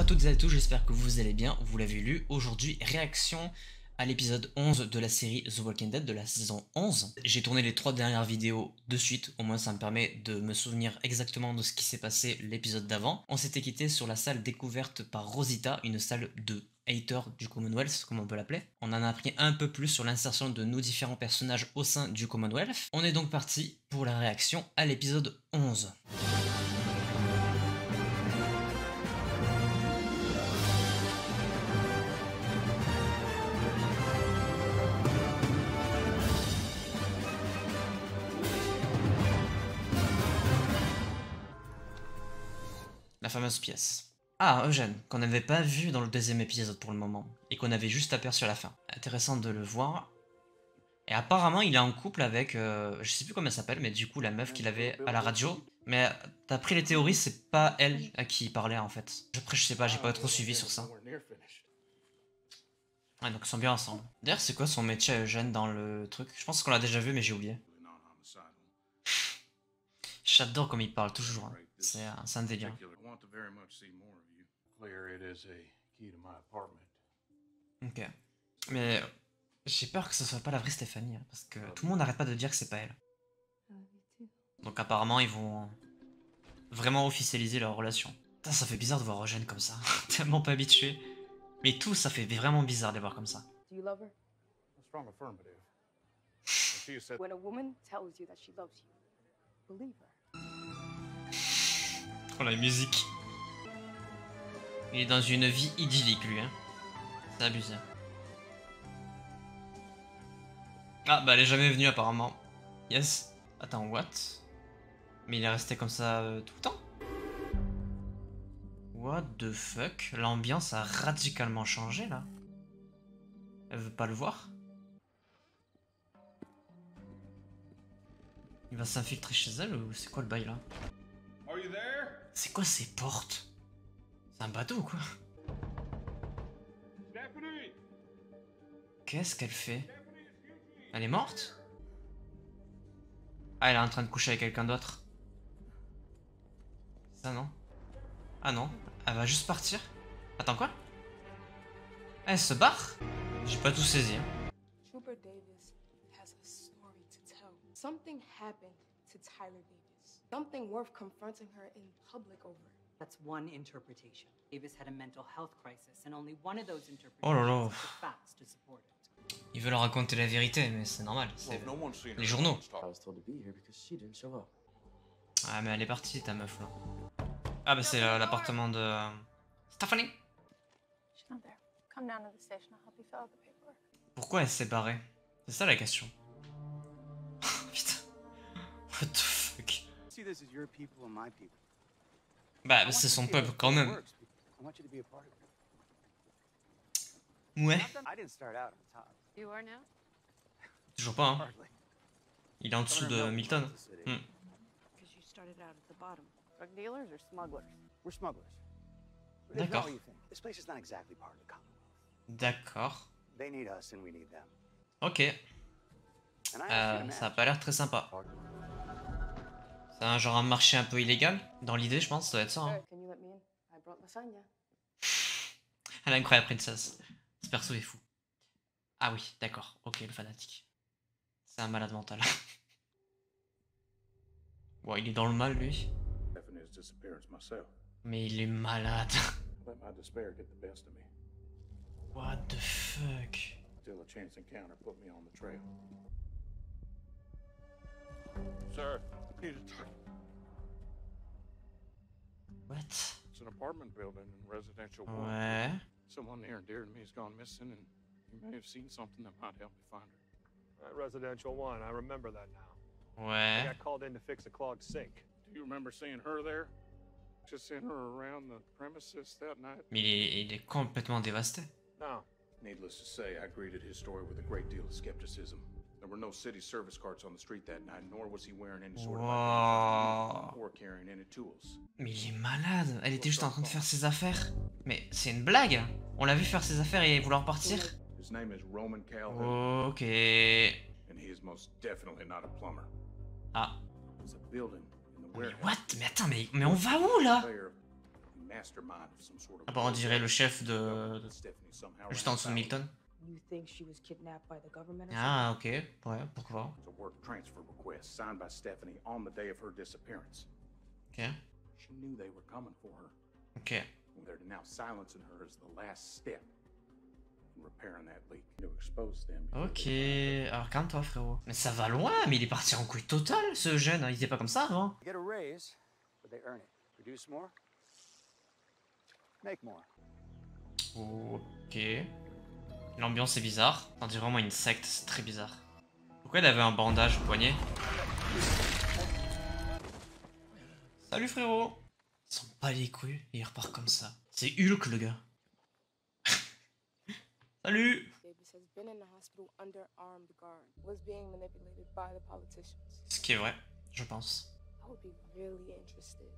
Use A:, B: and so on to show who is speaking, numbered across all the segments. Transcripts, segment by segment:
A: Bonjour à toutes et à tous, j'espère que vous allez bien, vous l'avez lu. Aujourd'hui, réaction à l'épisode 11 de la série The Walking Dead de la saison 11. J'ai tourné les 3 dernières vidéos de suite, au moins ça me permet de me souvenir exactement de ce qui s'est passé l'épisode d'avant. On s'était quitté sur la salle découverte par Rosita, une salle de haters du Commonwealth, comme on peut l'appeler. On en a appris un peu plus sur l'insertion de nos différents personnages au sein du Commonwealth. On est donc parti pour la réaction à l'épisode 11. La fameuse pièce. Ah, Eugène, qu'on n'avait pas vu dans le deuxième épisode pour le moment, et qu'on avait juste aperçu à la fin. Intéressant de le voir. Et apparemment, il est en couple avec, je sais plus comment elle s'appelle, mais du coup, la meuf qu'il avait à la radio. Mais d'après les théories, c'est pas elle à qui il parlait en fait. Après, je sais pas, j'ai pas trop suivi sur ça. Ouais, donc ils sont bien ensemble. D'ailleurs, c'est quoi son métier à Eugène dans le truc? Je pense qu'on l'a déjà vu, mais j'ai oublié. J'adore comme il parle toujours. Hein. C'est un délire. Ok. Mais j'ai peur que ce soit pas la vraie Stéphanie, hein, parce que tout le monde n'arrête pas de dire que c'est pas elle. Donc apparemment ils vont vraiment officialiser leur relation. Putain, ça fait bizarre de voir Eugène comme ça, tellement pas habitué. Mais tout, ça fait vraiment bizarre de les voir comme ça. Oh la musique. Il est dans une vie idyllique lui, hein. C'est abusé. Ah bah elle est jamais venue apparemment. Yes. Attends, what? Mais il est resté comme ça tout le temps? What the fuck? L'ambiance a radicalement changé là. Elle veut pas le voir? Il va s'infiltrer chez elle ou c'est quoi le bail là? C'est quoi ces portes? C'est un bateau ou quoi? Qu'est-ce qu'elle fait? Elle est morte? Ah, elle est en train de coucher avec quelqu'un d'autre. Ça non? Ah non, elle va juste partir. Attends quoi? Elle se barre? J'ai pas tout saisi. Hein.
B: Trooper Davis has a story to tell. Something happened to Tyler Davis. Something worth confronting her in public over.
C: That's one interpretation. Davis had a mental health crisis, and only one of those
A: Oh là
C: interpretations
A: là.
C: has the facts to support it.
A: Ils veulent raconter la vérité, mais c'est normal. C'est les journaux. Ah mais elle est partie ta meuf là. Ah bah c'est l'appartement de Stephanie. Pourquoi elle s'est barrée? C'est ça la question. Putain. What the fuck? Bah c'est son peuple quand même. Ouais. Toujours pas hein. Il est en dessous de Milton. D'accord. D'accord. Ok. Ça a pas l'air très sympa. C'est un genre un marché un peu illégal. Dans l'idée, je pense, ça doit être ça. Hein. Elle a incroyable princesse. Ce perso est fou. Ah oui, d'accord. Ok, le fanatique. C'est un malade mental. Bon, il est dans le mal, lui. Mais il est malade. What the fuck?
D: Sir, need to talk.
A: What?
D: It's an apartment building in residential.
A: Ouais.
D: Someone near and dear to me has gone missing, and you may have seen something that might help me find her.
E: Residential 1, I remember that now.
A: Ouais.
E: I got called in to fix a clogged sink.
D: Do you remember seeing her there? Just seeing her around the premises that night?
A: Mais il est complètement dévasté.
E: No.
D: Needless to say, I greeted his story with a great deal of skepticism. There were no city service carts on the street that night, nor was he wearing any sort of identity or carrying any tools.
A: Mais il est malade. Elle était juste en train de faire ses affaires. Mais c'est une blague. On l'a vu faire ses affaires et vouloir partir.
D: His name is Roman Calhoun.
A: Ok.
D: And he is most definitely not a plumber.
A: Ah.
D: There's a building in the
A: Mais
D: warehouse.
A: what? Mais attends, mais on va où là?
D: mastermind of some sort of.
A: Ah bah on dirait le chef de...
D: Stephanie somehow
A: juste
D: ran
A: en dessous de
D: afoul.
A: Milton.
B: You think she was kidnapped by the government or
A: Ah ok, ouais, pourquoi
D: It's a work transfer request signed by Stephanie on the day of her disappearance.
A: Ok,
D: She knew they were coming for her.
A: ok.
D: And they're now silencing her is the last step in repairing that leak. To expose them. before
A: Ok,
D: they find
A: alors calme-toi frérot. Mais ça va loin, mais il est parti en couille totale ce jeune, hein. Il était pas comme ça avant.
F: Get a raise, but they earn it. Produce more, make more.
A: Ok. L'ambiance est bizarre. On dirait vraiment une secte, c'est très bizarre. Pourquoi il avait un bandage au poignet? Salut frérot. Il s'en bat les couilles et il repart comme ça. C'est Hulk le gars. Salut.
B: Davis has been in the hospital under armed guard, was being manipulated by the politicians.
A: Ce qui est vrai, je pense.
B: I would be really interested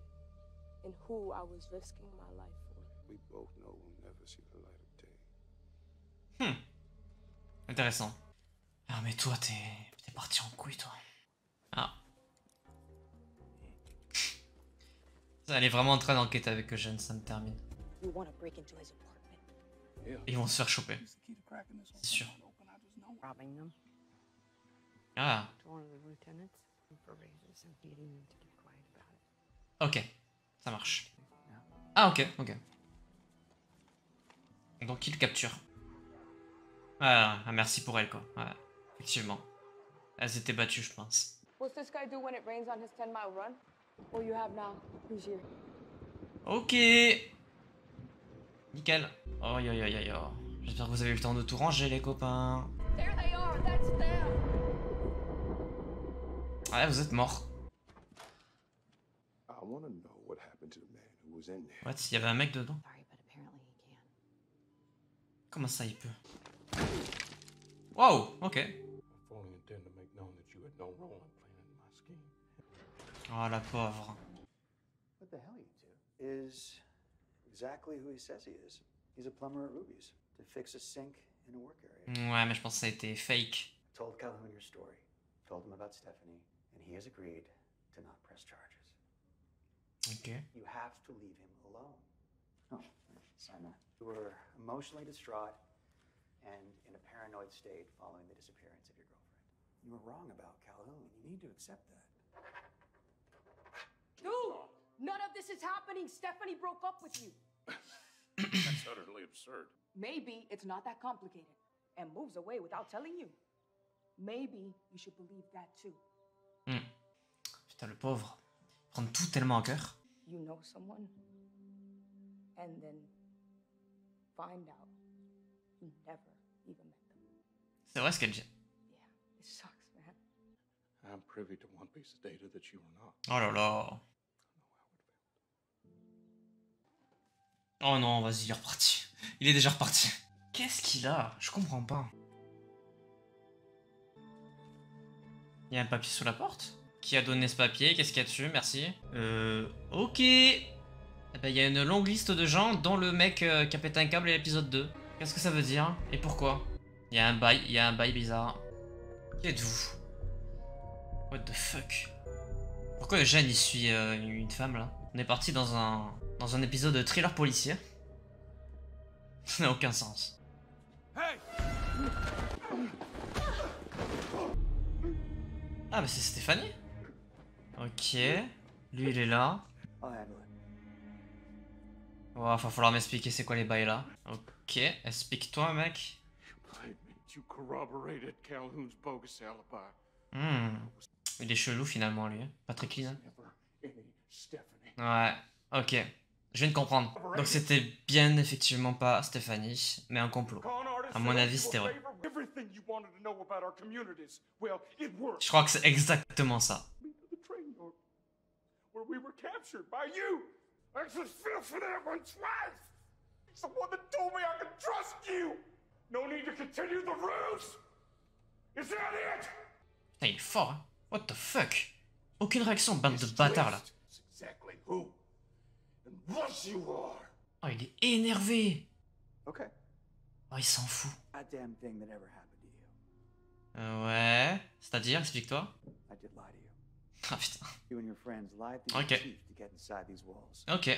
B: in who I was risking my life for.
G: We both know we'll never see the light of day.
A: Intéressant. Ah mais toi t'es parti en couille toi. Ah. Elle est vraiment en train d'enquêter avec Eugène, ça me termine.
B: You want to break into his apartment?
A: Ils vont se faire choper. C'est sûr.
C: Robbing them
A: Ah,
C: to one of the lieutenants for raises and beating them to keep quiet about it.
A: ok. Ça marche. Ah ok, ok. Donc il le capture. Ah, merci pour elle quoi. Ouais, effectivement. Elles étaient battues je pense.
B: What's this guy do when it rains on his 10-mile run? What you have now? Who's here?
A: Ok. Nickel. Oh yo yo yo yo. J'espère que vous avez eu le temps de tout ranger les copains.
B: There they are. That's them.
A: Ouais, vous êtes morts.
G: I want to know what happened to the man who was in there.
A: What? Il y avait un mec dedans?
C: Sorry, but apparently he can.
A: Comment ça il peut? Wow, ok.
D: I fully intend to make known that you had no role in planning my scheme.
A: Oh la pauvre.
F: What the hell, you two? Is exactly who he says he is. He's a plumber at Ruby's to fix a sink in a work area.
A: Ouais, mais je pense que ça a été fake.
F: Told Calhoun your story. Told him about Stephanie, and he has agreed to not press charges.
A: Ok.
F: You have to leave him alone. Oh, sign that. You were emotionally distraught and in a paranoid state following the disappearance of your girlfriend. You were wrong about Calhoun. You need to accept that.
B: Dude, none of this is happening. Stephanie broke up with you.
D: That's utterly absurd.
B: Maybe it's not that complicated and moves away without telling you. Maybe you should believe that too.
A: Putain, le pauvre. Prendre tout tellement à cœur.
B: You know someone and then find out you never even met them.
A: C'est vrai ce qu'elle dit.
B: Yeah, it sucks, man.
D: I'm privy to one piece of data that you are not.
A: Oh là là. Oh non, vas-y, il est reparti. Il est déjà reparti. Qu'est-ce qu'il a? Je comprends pas. Il y a un papier sous la porte? Qui a donné ce papier? Qu'est-ce qu'il y a dessus? Merci. Ok. Eh ben, il y a une longue liste de gens, dont le mec qui a pété un câble à l'épisode 2. Qu'est-ce que ça veut dire? Et pourquoi? Il y a un bail bizarre. Qui êtes-vous? What the fuck? Pourquoi Eugène il suit une femme là? On est parti dans un épisode de thriller policier. Ça n'a aucun sens. Ah bah c'est Stéphanie. Ok. Lui il est là.
F: I'll handle it.
A: Oh, va falloir m'expliquer c'est quoi les bails là. Ok, explique-toi mec.
D: I admit you corroborated Calhoun's bogus alibi.
A: Il est chelou finalement lui. Pas très clean. Hein.
D: Never any Stephanie.
A: Ouais, ok. Je viens de comprendre. Donc c'était bien effectivement pas Stéphanie, mais un complot. À mon avis c'était vrai.
D: Everything you wanted to know about our communities. Well, it worked.
A: Je crois que c'est exactement ça.
D: Me to the train yard where we were captured by you. I just feel for that one twice. Someone that told me I could trust you. No need to continue the ruse. Is that it?
A: Putain, il est fort, hein. What the fuck? Aucune réaction, bande de bâtards là.
D: It's exactly who and what you are.
A: Oh, il est énervé.
F: Okay.
A: Oh, il s'en fout.
F: Goddamn thing that ever happened to you.
A: Ouais. C'est-à-dire, explique-toi.
F: I did lie to you.
A: Ah putain.
F: You and your friends lied to your
A: Okay.
F: chief to get inside these walls.
A: Ok.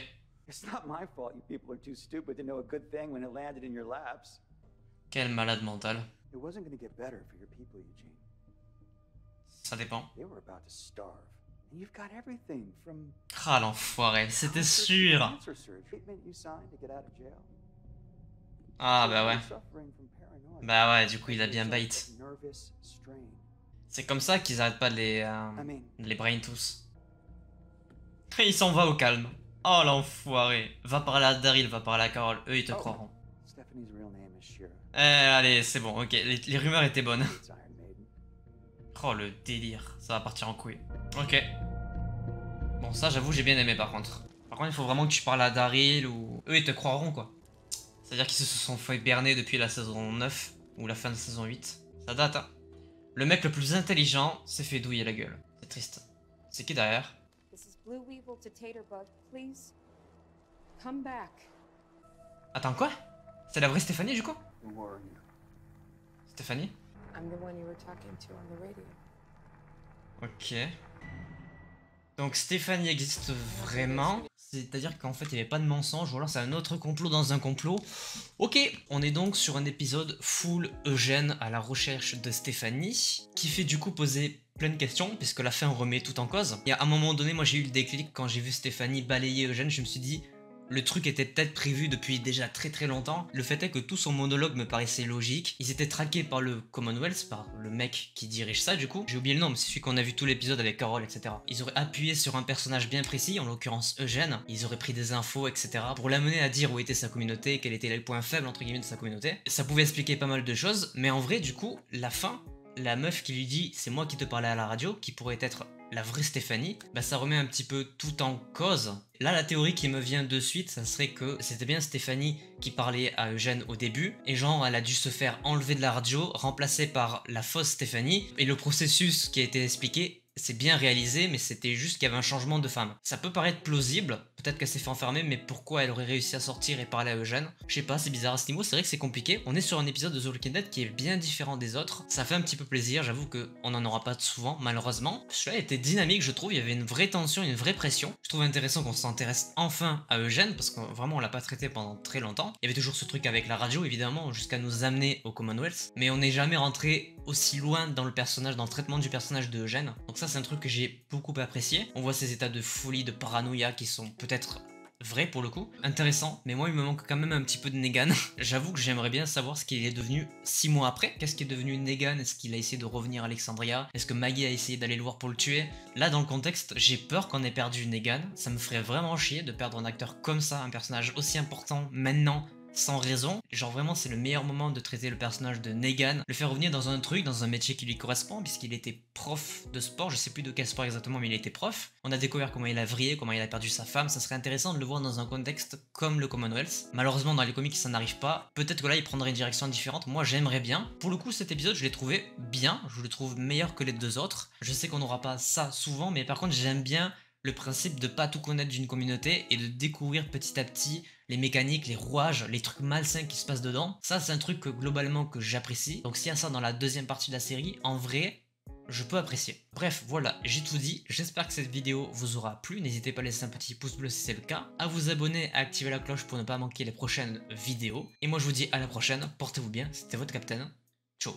F: It's not my fault you people are too stupid to know a good thing when it landed in your laps.
A: Quel malade mental.
F: It wasn't going to get better for your people, Eugene.
A: Ça dépend.
F: They were about to starve. And you've got everything from
A: Ah l'enfoiré, c'était sûr.
F: cancer surgery, treatment you signed to get out of jail.
A: Ah bah ouais.
F: Suffering from paranoia.
A: Bah ouais, du coup il a bien bait.
F: Nervous strain.
A: C'est comme ça qu'ils arrêtent pas de
F: I
A: les brain tous. Et il s'en va au calme. Oh l'enfoiré. Va parler à Daryl, va parler à Carol, eux ils te croiront.
F: Stephanie's real name is Shira.
A: Allez, c'est bon, ok, les rumeurs étaient bonnes.
F: It's Iron Maiden.
A: Oh le délire, ça va partir en couille. Ok. Bon ça j'avoue j'ai bien aimé par contre. Par contre il faut vraiment que tu parles à Daryl ou... Eux ils te croiront quoi. C'est-à-dire qu'ils se sont fait berner depuis la saison 9 ou la fin de saison 8. Ça date hein. Le mec le plus intelligent s'est fait douiller la gueule. C'est triste. C'est qui derrière?
B: This is Blue Weevil to Taterbug. Please, come back.
A: Attends quoi? C'est la vraie Stéphanie du coup?
F: Who are you?
A: Stéphanie?
B: I'm the one you were talking to on the radio.
A: Ok. Donc Stéphanie existe vraiment. C'est-à-dire qu'en fait il n'y avait pas de mensonge ou alors c'est un autre complot dans un complot. Ok, on est donc sur un épisode full Eugène à la recherche de Stéphanie, qui fait du coup poser plein de questions puisque la fin remet tout en cause. Et à un moment donné moi j'ai eu le déclic quand j'ai vu Stéphanie balayer Eugène, je me suis dit... Le truc était peut-être prévu depuis déjà très longtemps. Le fait est que tout son monologue me paraissait logique. Ils étaient traqués par le Commonwealth, par le mec qui dirige ça du coup. J'ai oublié le nom, mais c'est celui qu'on a vu tout l'épisode avec Carol, etc. Ils auraient appuyé sur un personnage bien précis, en l'occurrence Eugène. Ils auraient pris des infos, etc. pour l'amener à dire où était sa communauté, quel était le point faible entre guillemets de sa communauté. Ça pouvait expliquer pas mal de choses, mais en vrai du coup, la fin, la meuf qui lui dit c'est moi qui te parlais à la radio, qui pourrait être la vraie Stéphanie, bah ça remet un petit peu tout en cause. Là la théorie qui me vient de suite, ça serait que c'était bien Stéphanie qui parlait à Eugène au début, et genre elle a dû se faire enlever de la radio, remplacée par la fausse Stéphanie, et le processus qui a été expliqué, c'est bien réalisé, mais c'était juste qu'il y avait un changement de femme. Ça peut paraître plausible, peut-être qu'elle s'est fait enfermer, mais pourquoi elle aurait réussi à sortir et parler à Eugène? Je sais pas, c'est bizarre à ce niveau, c'est vrai que c'est compliqué. On est sur un épisode de The Walking Dead qui est bien différent des autres. Ça fait un petit peu plaisir, j'avoue qu'on en aura pas souvent, malheureusement. Celui-là était dynamique, je trouve, il y avait une vraie tension, une vraie pression. Je trouve intéressant qu'on s'intéresse enfin à Eugène, parce que vraiment on l'a pas traité pendant très longtemps. Il y avait toujours ce truc avec la radio, évidemment, jusqu'à nous amener au Commonwealth, mais on n'est jamais rentré aussi loin dans le personnage, dans le traitement du personnage de Eugène. Donc ça c'est un truc que j'ai beaucoup apprécié. On voit ces états de folie, de paranoïa qui sont peut-être vrais pour le coup, intéressant, mais moi il me manque quand même un petit peu de Negan. J'avoue que j'aimerais bien savoir ce qu'il est devenu 6 mois après. Qu'est-ce qui est devenu Negan? Est-ce qu'il a essayé de revenir à Alexandria? Est-ce que Maggie a essayé d'aller le voir pour le tuer? Là dans le contexte, j'ai peur qu'on ait perdu Negan. Ça me ferait vraiment chier de perdre un acteur comme ça, un personnage aussi important maintenant, sans raison. Genre vraiment c'est le meilleur moment de traiter le personnage de Negan, le faire revenir dans un truc, dans un métier qui lui correspond, puisqu'il était prof de sport, je sais plus de quel sport exactement, mais il était prof. On a découvert comment il a vrillé, comment il a perdu sa femme. Ça serait intéressant de le voir dans un contexte comme le Commonwealth. Malheureusement dans les comics ça n'arrive pas. Peut-être que là il prendrait une direction différente. Moi j'aimerais bien. Pour le coup cet épisode je l'ai trouvé bien, je le trouve meilleur que les deux autres. Je sais qu'on n'aura pas ça souvent, mais par contre j'aime bien le principe de pas tout connaître d'une communauté et de découvrir petit à petit les mécaniques, les rouages, les trucs malsains qui se passent dedans. Ça c'est un truc que, globalement que j'apprécie. Donc s'il y a ça dans la deuxième partie de la série, en vrai, je peux apprécier. Bref, voilà, j'ai tout dit. J'espère que cette vidéo vous aura plu. N'hésitez pas à laisser un petit pouce bleu si c'est le cas, à vous abonner, à activer la cloche pour ne pas manquer les prochaines vidéos. Et moi je vous dis à la prochaine, portez-vous bien, c'était votre Captain. Ciao.